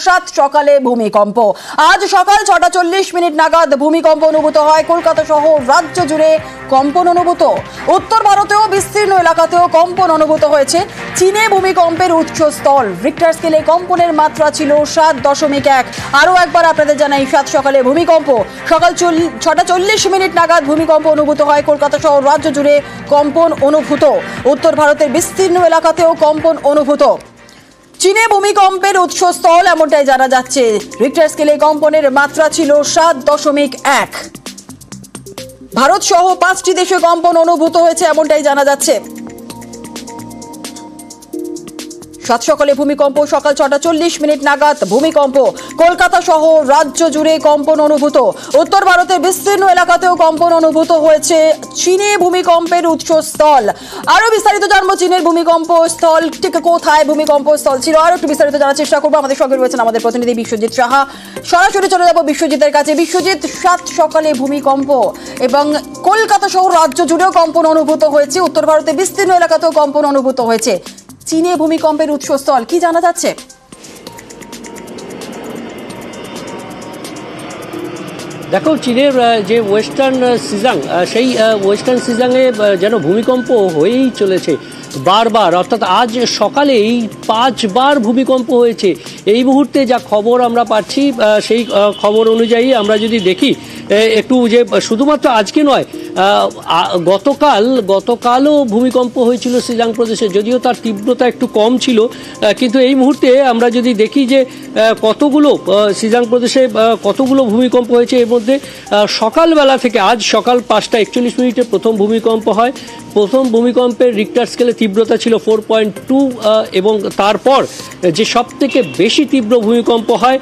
সাত সকালে ভূমিকম্প। আজ সকাল 6:40 নাগাদ ভূমিকম্প অনুভূত হয়। কলকাতা সহ রাজ্য জুড়ে কম্পন অনুভূত। উত্তর ভারতেও বিস্তীর্ণ এলাকাতেও কম্পন অনুভূত হয়েছে। চীনে ভূমিকম্পের উৎসস্থল। রিক্টার স্কেলে কম্পনের মাত্রা ছিল 7.1। আরও একবার আপনাদের জানাই, সাত সকালে ভূমিকম্প। সকাল 6:40 নাগাদ ভূমিকম্প অনুভূত হয়। কলকাতা সহ রাজ্য জুড়ে কম্পন অনুভূত। উত্তর ভারতের বিস্তীর্ণ এলাকাতেও কম্পন অনুভূত। চীনে ভূমিকম্পের উৎসস্থল এমনটাই জানা যাচ্ছে। রিক্টার স্কেলে কম্পনের মাত্রা ছিল 7.1। ভারত সহ 5টি দেশে কম্পন অনুভূত হয়েছে এমনটাই জানা যাচ্ছে। সাত সকালে ভূমিকম্প। সকাল 6:40 নাগাদ ভূমিকম্প। কলকাতা সহ রাজ্য জুড়ে কম্পন অনুভূত। উত্তর ভারতের বিস্তীর্ণ এলাকাতেও কম্পন অনুভূত হয়েছে। চীনে ভূমিকম্পের উৎসস্থল। আরো বিস্তারিত জানবো, চীনের ভূমিকম্প স্থল ঠিক কোথায় ভূমিকম্প স্থল ছিল, আরো একটু বিস্তারিত জানার চেষ্টা করবো। আমাদের সঙ্গে রয়েছেন আমাদের প্রতিনিধি বিশ্বজিৎ সাহা। সরাসরি চলে যাবো বিশ্বজিতের কাছে। বিশ্বজিৎ, সাত সকালে ভূমিকম্প এবং কলকাতা সহ রাজ্য জুড়েও কম্পন অনুভূত হয়েছে। উত্তর ভারতের বিস্তীর্ণ এলাকাতেও কম্পন অনুভূত হয়েছে। চীনে ভূমিকম্পের উৎসস্থল কি জানা যাচ্ছে? দেখো, চীনের যে ওয়েস্টার্ন সিজাং, সেই ওয়েস্টার্ন সিজাংয়ে যেন ভূমিকম্প হয়েই চলেছে বারবার। অর্থাৎ আজ সকালেই 5 বার ভূমিকম্প হয়েছে। এই মুহূর্তে যা খবর আমরা পাচ্ছি, সেই খবর অনুযায়ী আমরা যদি দেখি একটু, যে শুধুমাত্র আজকে নয়, গতকালও ভূমিকম্প হয়েছিল সিজাং প্রদেশে, যদিও তার তীব্রতা একটু কম ছিল। কিন্তু এই মুহূর্তে আমরা যদি দেখি যে কতগুলো সিজাং প্রদেশে কতগুলো ভূমিকম্প হয়েছে। এর মধ্যে সকালবেলা থেকে আজ সকাল 5:41 প্রথম ভূমিকম্প হয়। প্রথম ভূমিকম্পের রিক্টার স্কেলে তীব্রতা ছিল 4.2 এবং তারপর যে সব থেকে বেশি তীব্র ভূমিকম্প হয়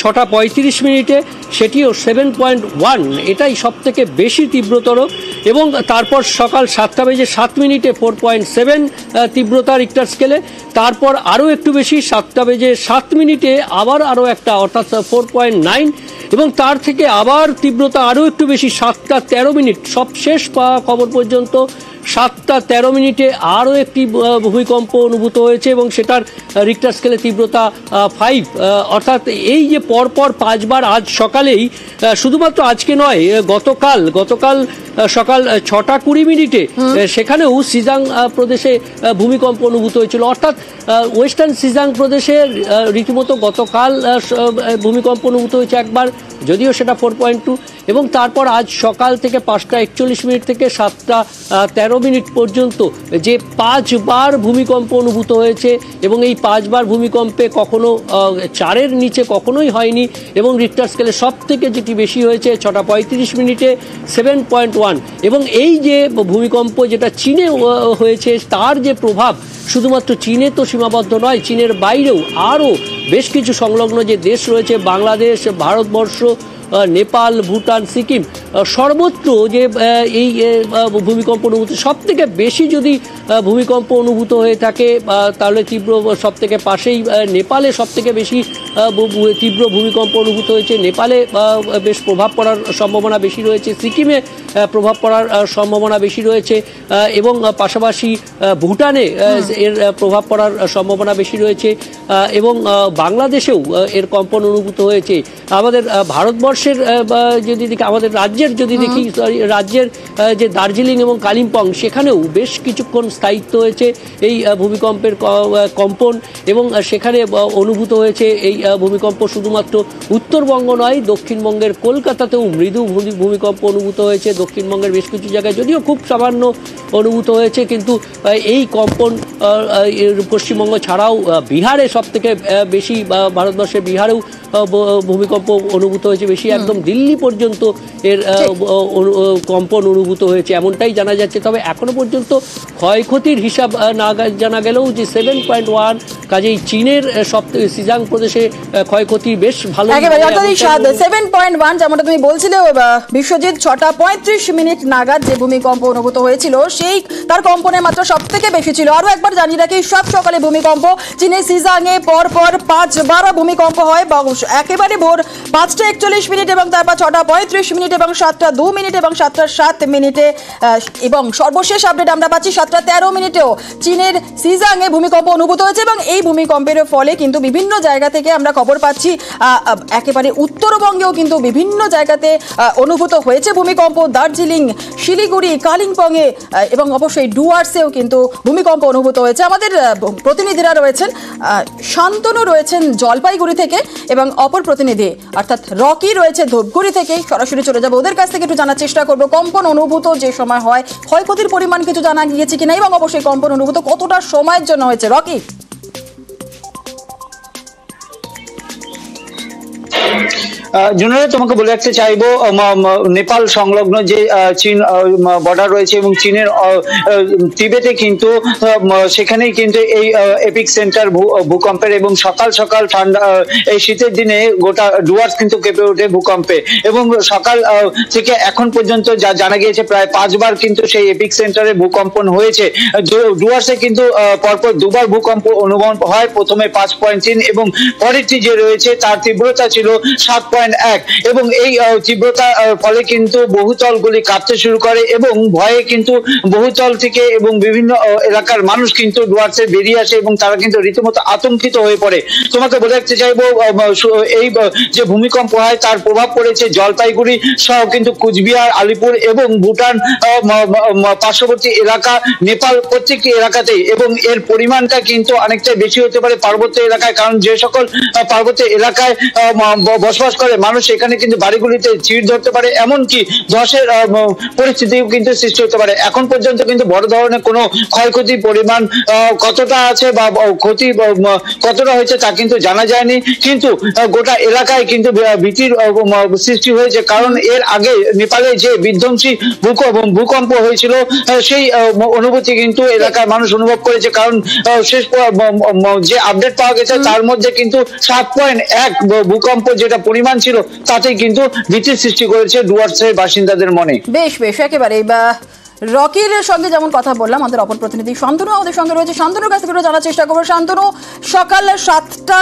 6:35, সেটিও 7.1। এটাই সব থেকে বেশি তীব্রতর। এবং তারপর সকাল 7:07 4.7 তীব্রতা রিক্টার স্কেলে। তারপর আরও একটু বেশি 7:07 আবার আরও একটা, অর্থাৎ 4.9। এবং তার থেকে আবার তীব্রতা আরও একটু বেশি 7:13। সবশেষ পাওয়া খবর পর্যন্ত 7:13 আরও একটি ভূমিকম্প অনুভূত হয়েছে এবং সেটার রিক্টার স্কেলে তীব্রতা 5। অর্থাৎ এই যে পরপর 5 বার আজ সকালেই, শুধুমাত্র আজকে নয়, গতকাল সকাল 6:20 সেখানেও সিজাং প্রদেশে ভূমিকম্প অনুভূত হয়েছিল। অর্থাৎ ওয়েস্টার্ন সিজাং প্রদেশে রীতিমতো গতকাল ভূমিকম্প অনুভূত হয়েছে একবার, যদিও সেটা 4.2। এবং তারপর আজ সকাল থেকে 5:41 থেকে 7:13 পর্যন্ত যে 5 বার ভূমিকম্প অনুভূত হয়েছে। এবং এই 5 বার ভূমিকম্পে কখনো 4-এর নিচে কখনোই হয়নি। এবং রিক্টার স্কেলে সব থেকে যেটি বেশি হয়েছে 6:35 7.1। এবং এই যে ভূমিকম্প যেটা চীনে হয়েছে, তার যে প্রভাব শুধুমাত্র চীনে তো সীমাবদ্ধ নয়, চীনের বাইরেও আরও বেশ কিছু সংলগ্ন যে দেশ রয়েছে, বাংলাদেশ, ভারতবর্ষ, নেপাল, ভুটান, সিকিম, সর্বত্র যে এই ভূমিকম্প অনুভূত। সব থেকে বেশি যদি ভূমিকম্প অনুভূত হয়ে থাকে তাহলে তীব্র সব থেকে পাশেই নেপালে সব থেকে বেশি তীব্র ভূমিকম্প অনুভূত হয়েছে। নেপালে বেশ প্রভাব পড়ার সম্ভাবনা বেশি রয়েছে। সিকিমে প্রভাব পড়ার সম্ভাবনা বেশি রয়েছে। এবং পাশাপাশি ভুটানে এর প্রভাব পড়ার সম্ভাবনা বেশি রয়েছে। এবং বাংলাদেশেও এর কম্পন অনুভূত হয়েছে। আমাদের ভারতবর্ষের যদি দেখি, আমাদের রাজ্যের যদি দেখি, রাজ্যের যে দার্জিলিং এবং কালিম্পং, সেখানেও বেশ কিছুক্ষণ স্থায়িত্ব হয়েছে এই ভূমিকম্পের কম্পন। এবং সেখানে অনুভূত হয়েছে এই ভূমিকম্প। শুধুমাত্র উত্তরবঙ্গ নয়, দক্ষিণবঙ্গের কলকাতাতেও মৃদু ভূমিকম্প অনুভূত হয়েছে। দক্ষিণবঙ্গের বেশ কিছু জায়গায় যদিও খুব সামান্য অনুভূত হয়েছে, কিন্তু এই কম্পন পশ্চিমবঙ্গ ছাড়াও বিহারে সব থেকে বেশি, ভারতবর্ষের বিহারেও ভূমিকম্প অনুভূত হয়েছে বেশি। একদম দিল্লি পর্যন্ত এর কম্পন অনুভূত হয়েছে এমনটাই জানা যাচ্ছে। তবে এখনো পর্যন্ত ক্ষয়ক্ষতির হিসাব না জানা গেলেও যে 7.1, কাজেই চীনের সিজাং প্রদেশে ক্ষয়ক্ষতি বেশ ভালো। 7.1 যেমনটা তুমি বলছিলে বিশ্বজিৎ, 6:35 নাগাদ যে ভূমিকম্প অনুভূত হয়েছিল, সেই তার কম্পনের মাত্রা সব থেকে বেশি ছিল। আরো একবার জানিয়ে রাখি, সাত সকালে ভূমিকম্প। চীনের সিজাংয়ে পরপর 5 বার ভূমিকম্প হয়। একেবারে ভোর 5:41 এবং তারপর 6:35 এবং 7:02 এবং 7:07 এবং সর্বশেষ আপডেট আমরা পাচ্ছি 7:13 চীনের সিজাংয়ে ভূমিকম্প অনুভূত হয়েছে এবং এই ভূমিকম্পের ফলে কিন্তু বিভিন্ন জায়গা থেকে আমরা খবর পাচ্ছি একেবারে উত্তরবঙ্গেও কিন্তু বিভিন্ন জায়গাতে অনুভূত হয়েছে ভূমিকম্প। দার্জিলিং, শিলিগুড়ি, কালিম্পংয়ে এবং অবশ্যই ডুয়ার্সেও কিন্তু ভূমিকম্প অনুভূত হয়েছে। আমাদের প্রতিনিধিরা রয়েছেন, শান্তনু রয়েছেন জলপাইগুড়ি থেকে এবং অপর প্রতিনিধি অর্থাৎ রকি রয়েছে ধূপগুড়ি থেকে। সরাসরি চলে যাবো ওদের কাছ থেকে, একটু জানার চেষ্টা করবো কম্পন অনুভূত যে সময় হয় ক্ষয়ক্ষতির পরিমাণ কিছু জানা গিয়েছে কিনা এবং অবশ্যই কম্পন অনুভূত কতটা সময়ের জন্য হয়েছে। রকি, জুনিয়র, তোমাকে বলে রাখতে চাইবো নেপাল সংলগ্ন যে চীন বর্ডার রয়েছে এবং চীনের তিবেতে কিন্তু সেখানেই কিন্তু এই এপিক সেন্টার ভূকম্পের এবং সকাল সকাল ঠান্ডা এই শীতের দিনে গোটা ডুয়ার্স কিন্তু কেঁপে ওঠে ভূকম্পে এবং সকাল থেকে এখন পর্যন্ত যা জানা গিয়েছে প্রায় 5 বার কিন্তু সেই এপিক সেন্টারে ভূকম্পন হয়েছে। ডুয়ার্সে কিন্তু পরপর 2 বার ভূকম্প অনুভব হয়, প্রথমে 5.3 এবং পরেরটি যে রয়েছে তার তীব্রতা ছিল 7.1 এবং এই তীব্রতার ফলে কিন্তু বহুতলগুলি কাঁপতে শুরু করে এবং ভয়ে কিন্তু বহুতল থেকে এবং বিভিন্ন এলাকার মানুষ কিন্তু ডুয়ার্সে বেরিয়ে আসে এবং তারা কিন্তু রীতিমতো আতঙ্কিত হয়ে পড়ে। তোমাকে বলে রাখতে চাইবো এই যে ভূমিকম্প হয় তার প্রভাব পড়েছে জলপাইগুড়ি সহ কিন্তু কুচবিহার, আলিপুর এবং ভুটান পার্শ্ববর্তী এলাকা, নেপাল প্রত্যেকটি এলাকাতেই এবং এর পরিমাণটা কিন্তু অনেকটাই বেশি হতে পারে পার্বত্য এলাকায়, কারণ যে সকল পার্বত্য এলাকায় বসবাস করে মানুষ এখানে কিন্তু বাড়িগুলিতে চিড় ধরতে পারে, এমনকি ধসের পরিস্থিতিও কিন্তু সৃষ্টি হতে পারে। এখন পর্যন্ত কিন্তু বড় ধরনের কোনো ক্ষয়ক্ষতির পরিমাণ কতটা আছে বা ক্ষতি কতটা হয়েছে তা কিন্তু জানা যায়নি, কিন্তু গোটা এলাকায় কিন্তু ভীতির সৃষ্টি হয়েছে, কারণ এর আগে নেপালে যে বিধ্বংসী ভূকম্প হয়েছিল সেই অনুভূতি কিন্তু এলাকার মানুষ অনুভব করেছে, কারণ শেষ যে আপডেট পাওয়া গেছে তার মধ্যে কিন্তু 7.1 ভূকম্প যেটা পরিমাণ ছিল তাতেই কিন্তু ভীতির সৃষ্টি করেছে ডুয়ার্সের বাসিন্দাদের মনে। বেশ বেশ একেবারে রকির সঙ্গে যেমন কথা বললাম, আমাদের অপর প্রতিনিধি শান্তনু আমাদের সঙ্গে রয়েছে। শান্তনুর কাছ থেকে জানার চেষ্টা করবো। শান্তনু, সকাল 7টা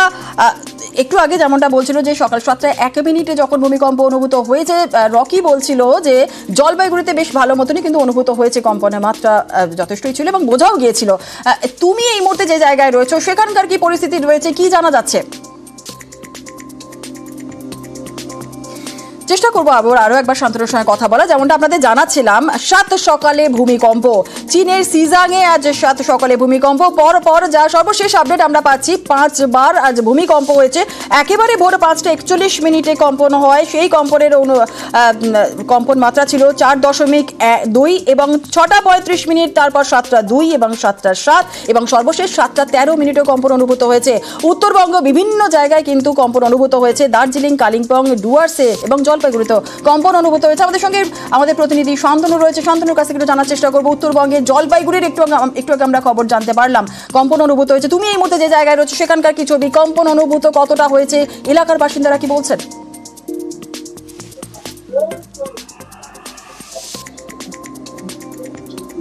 একটু আগে যেমনটা বলছিল যে সকাল 7:01 যখন ভূমিকম্প অনুভূত হয়েছে, রকি বলছিল যে জলপাইগুড়িতে বেশ ভালো মতনই কিন্তু অনুভূত হয়েছে, কম্পনের মাত্রা যথেষ্টই ছিল এবং বোঝাও গিয়েছিল। তুমি এই মুহূর্তে যে জায়গায় রয়েছো সেখানকার কি পরিস্থিতি রয়েছে, কি জানা যাচ্ছে? চেষ্টা করবো আরো একবার শান্তনুর সঙ্গে কথা বলা। যেমনটা আপনাদের জানাচ্ছিলাম, 7 সকালে ভূমিকম্প চীনের সিজাংয়ে, আজ 7 সকালে ভূমিকম্প। পর যা সর্বশেষ আপডেট আমরা পাচ্ছি 5 বার আজ ভূমিকম্প হয়েছে। একেবারে ভোর 5:41 কম্পন হয়, সেই কম্পনের কম্পন মাত্রা ছিল 4.2 এবং 6:35, তারপর 7:02 এবং 7:07 এবং সর্বশেষ 7:13 কম্পন অনুভূত হয়েছে। উত্তরবঙ্গ বিভিন্ন জায়গায় কিন্তু কম্পন অনুভূত হয়েছে, দার্জিলিং, কালিম্পং, ডুয়ার্সে এবং জলপাইগুড়িতে কম্পন অনুভূত হয়েছে। আমাদের সঙ্গে আমাদের প্রতিনিধি শান্তনু রয়েছে, শান্তনুর কাছ থেকে একটু জানার চেষ্টা করবো। উত্তরবঙ্গে জলপাইগুড়ির একটু আগে আমরা খবর জানতে পারলাম কম্পন অনুভূত হয়েছে। তুমি এই মুহূর্তে যে জায়গায় রয়েছে সেখানকার কি ছবি, কম্পন অনুভূত কতটা হয়েছে, এলাকার বাসিন্দারা কি বলছেন?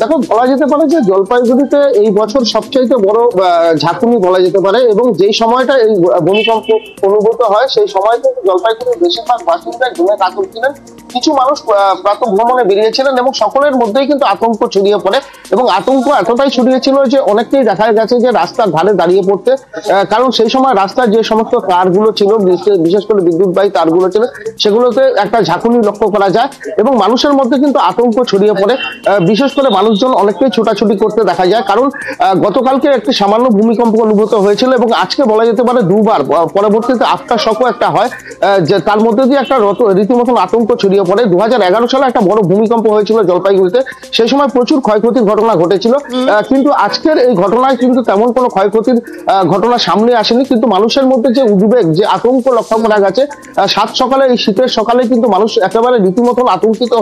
দেখো, বলা যেতে পারে যে জলপাইগুড়িতে এই বছর সবচাইতে বড় ঝাঁকুনি বলা যেতে পারে এবং যেই সময়টা এই ভূমিকম্প অনুভূত হয় সেই সময় কিন্তু জলপাইগুড়ির বেশিরভাগ বাসিন্দা ঘুমে কাতর ছিলেন। কিছু মানুষ প্রাতঃ ভ্রমণে বেরিয়েছিলেন এবং সকলের মধ্যেই কিন্তু আতঙ্ক ছড়িয়ে পড়ে এবং আতঙ্ক এতটাই ছড়িয়েছিল যে অনেককেই দেখা গেছে যে রাস্তার ধারে দাঁড়িয়ে পড়তে, কারণ সেই সময় রাস্তার যে সমস্ত তারগুলো ছিল, বিশেষ করে বিদ্যুৎবাহী তারগুলো ছিল, সেগুলোতে একটা ঝাঁকুনি লক্ষ্য করা যায় এবং মানুষের মধ্যে কিন্তু আতঙ্ক ছড়িয়ে পড়ে। বিশেষ করে মানুষজন অনেকটাই ছোটাছুটি করতে দেখা যায়, কারণ গতকালকে একটি সামান্য ভূমিকম্প অনুভূত হয়েছিল এবং আজকে বলা যেতে পারে 2 বার, পরবর্তীতে আফটার শকও একটা হয়, যে তার মধ্যে দিয়ে একটা রীতিমতন আতঙ্ক ছড়িয়ে পড়ে। 2011 সালে একটা বড় ভূমিকম্প হয়েছিল জলপাইগুড়িতে, সেই সময় প্রচুর ক্ষয়ক্ষতির ঘটনা ঘটেছিল, কিন্তু আজকের এই ঘটনায় কিন্তু তেমন কোনো ক্ষয়ক্ষতির ঘটনা সামনে আসেনি, কিন্তু মানুষের মধ্যে যে উদ্বেগ, যে আতঙ্ক লক্ষ্য করা গেছে 7 সকালে, এই শীতের সকালে কিন্তু মানুষ একেবারে রীতিমতন আতঙ্কিত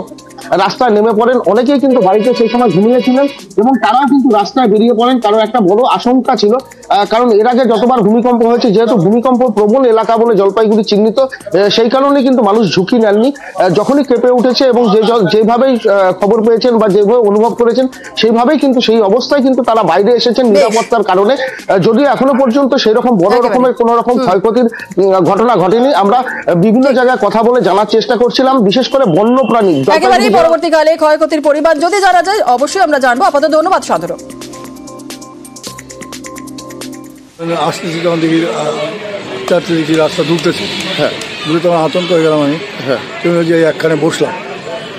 রাস্তায় নেমে পড়েন। অনেকেই কিন্তু বাড়িতে সেই সময় ঘুমিয়েছিলেন এবং তারাও কিন্তু রাস্তায় বেরিয়ে পড়েন, কারণ একটা বড় আশঙ্কা ছিল কারণ এর আগে যতবার ভূমিকম্প হয়েছে, যেহেতু ভূমিকম্প প্রবণ এলাকা বলে জলপাইগুড়ি চিহ্নিত, সেই কারণে কিন্তু মানুষ ঝুঁকি নেননি। যখনই কেঁপে উঠেছে এবং যেভাবেই খবর পেয়েছেন বা যেভাবে অনুভব করেছেন, সেইভাবেই কিন্তু সেই অবস্থায় কিন্তু তারা বাইরে এসেছেন নিরাপত্তার কারণে। যদিও এখনো পর্যন্ত সেই রকম বড় রকমের কোন রকম ক্ষয়ক্ষতির ঘটনা ঘটেনি। আমরা বিভিন্ন জায়গায় কথা বলে জানার চেষ্টা করছিলাম, বিশেষ করে বন্যপ্রাণী একেবারেই পরবর্তীকালে ক্ষয়ক্ষতির পরিমাণ যদি জানা যায় অবশ্যই আমরা জানবো। আপাতত ধন্যবাদ সাধুর। আসতেছি যখন দেখি চারটে দেখি রাস্তা ঢুকতেছে, হ্যাঁ ঘুরে তখন আতঙ্ক হয়ে গেলাম আমি। হ্যাঁ তুমি যে একখানে বসলাম,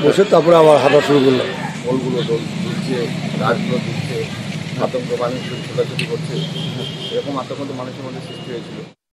বসে তারপরে আবার হাঁটা শুরু করলাম। বলগুলো ঢুকছে, গাছগুলো ঢুকছে, আতঙ্ক মানুষ ছোটাছুটি করছে, এরকম আতঙ্ক তো মানুষের মধ্যে সৃষ্টি হয়েছিল।